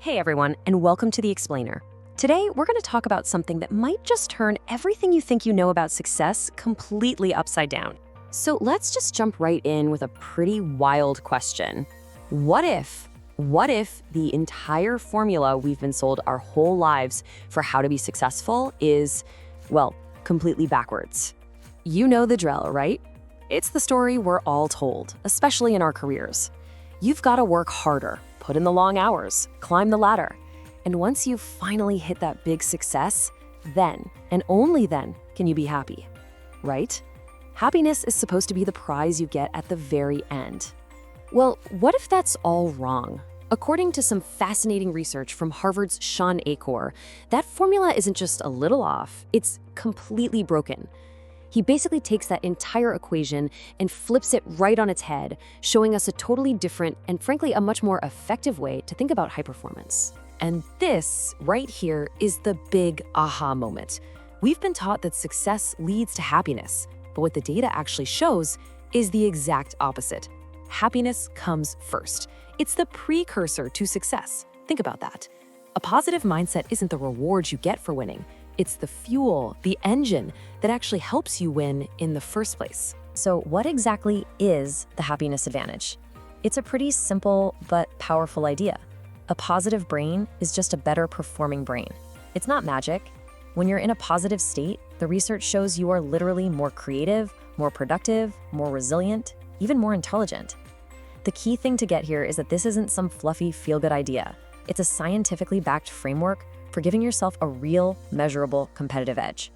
Hey everyone, and welcome to The Explainer. Today, we're going to talk about something that might just turn everything you think you know about success completely upside down. So let's just jump right in with a pretty wild question. What if the entire formula we've been sold our whole lives for how to be successful is, well, completely backwards? You know the drill, right? It's the story we're all told, especially in our careers. You've got to work harder, put in the long hours, climb the ladder. And once you've finally hit that big success, then, and only then, can you be happy, right? Happiness is supposed to be the prize you get at the very end. Well, what if that's all wrong? According to some fascinating research from Harvard's Shawn Achor, that formula isn't just a little off, it's completely broken. He basically takes that entire equation and flips it right on its head, showing us a totally different and frankly a much more effective way to think about high performance. And this right here is the big aha moment. We've been taught that success leads to happiness, but what the data actually shows is the exact opposite. Happiness comes first. It's the precursor to success. Think about that. A positive mindset isn't the reward you get for winning. It's the fuel, the engine that actually helps you win in the first place. So what exactly is the happiness advantage? It's a pretty simple but powerful idea. A positive brain is just a better performing brain. It's not magic. When you're in a positive state, the research shows you are literally more creative, more productive, more resilient, even more intelligent. The key thing to get here is that this isn't some fluffy feel-good idea. It's a scientifically backed framework for giving yourself a real, measurable competitive edge.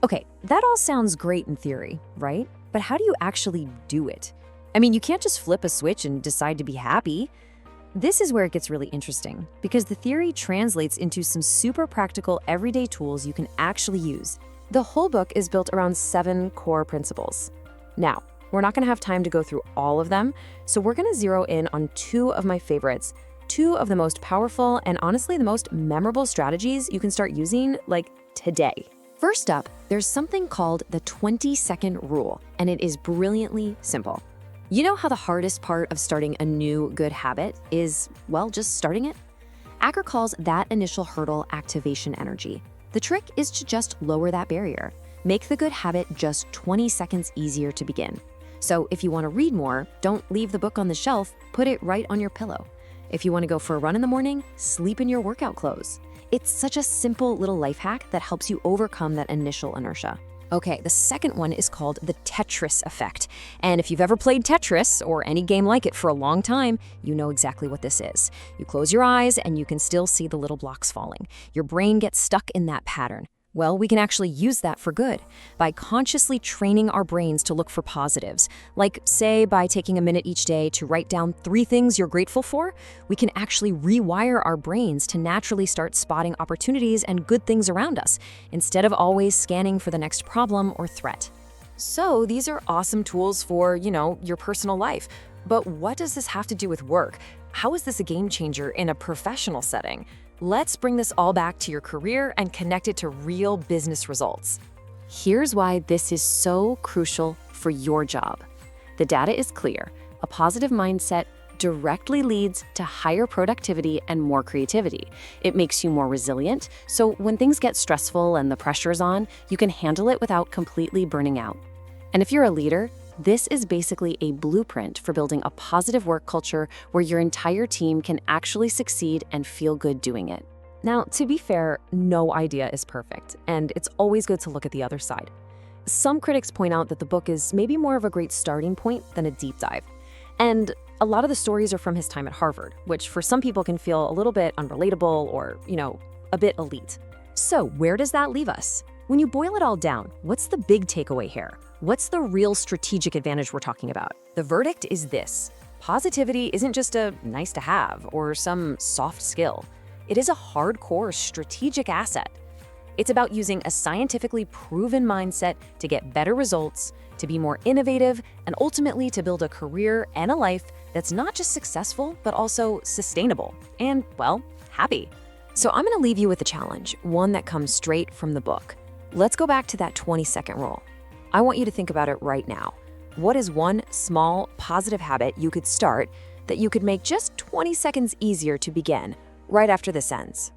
Okay, that all sounds great in theory, right? But how do you actually do it? I mean, you can't just flip a switch and decide to be happy. This is where it gets really interesting, because the theory translates into some super practical everyday tools you can actually use. The whole book is built around 7 core principles. Now, we're not going to have time to go through all of them, so we're going to zero in on 2 of my favorites, 2 of the most powerful and honestly the most memorable strategies you can start using like today. First up, there's something called the 20-second rule, and it is brilliantly simple. You know how the hardest part of starting a new good habit is, well, just starting it? Achor calls that initial hurdle activation energy. The trick is to just lower that barrier. Make the good habit just 20 seconds easier to begin. So if you want to read more, don't leave the book on the shelf, put it right on your pillow. If you want to go for a run in the morning, sleep in your workout clothes. It's such a simple little life hack that helps you overcome that initial inertia. Okay, the second one is called the Tetris Effect. And if you've ever played Tetris or any game like it for a long time, you know exactly what this is. You close your eyes and you can still see the little blocks falling. Your brain gets stuck in that pattern. Well, we can actually use that for good by consciously training our brains to look for positives. Like, say, by taking a minute each day to write down 3 things you're grateful for, we can actually rewire our brains to naturally start spotting opportunities and good things around us, instead of always scanning for the next problem or threat. So these are awesome tools for, your personal life. But what does this have to do with work? How is this a game changer in a professional setting? Let's bring this all back to your career and connect it to real business results. Here's why this is so crucial for your job. The data is clear. A positive mindset directly leads to higher productivity and more creativity. It makes you more resilient, so when things get stressful and the pressure is on, you can handle it without completely burning out. And if you're a leader, this is basically a blueprint for building a positive work culture where your entire team can actually succeed and feel good doing it. Now, to be fair, no idea is perfect, and it's always good to look at the other side. Some critics point out that the book is maybe more of a great starting point than a deep dive. And a lot of the stories are from his time at Harvard, which for some people can feel a little bit unrelatable or, a bit elite. So where does that leave us? When you boil it all down, what's the big takeaway here? What's the real strategic advantage we're talking about? The verdict is this: positivity isn't just a nice to have or some soft skill. It is a hardcore strategic asset. It's about using a scientifically proven mindset to get better results, to be more innovative, and ultimately to build a career and a life that's not just successful, but also sustainable and, well, happy. So I'm going to leave you with a challenge, one that comes straight from the book. Let's go back to that 20-second rule. I want you to think about it right now. What is one small, positive habit you could start that you could make just 20 seconds easier to begin right after this ends.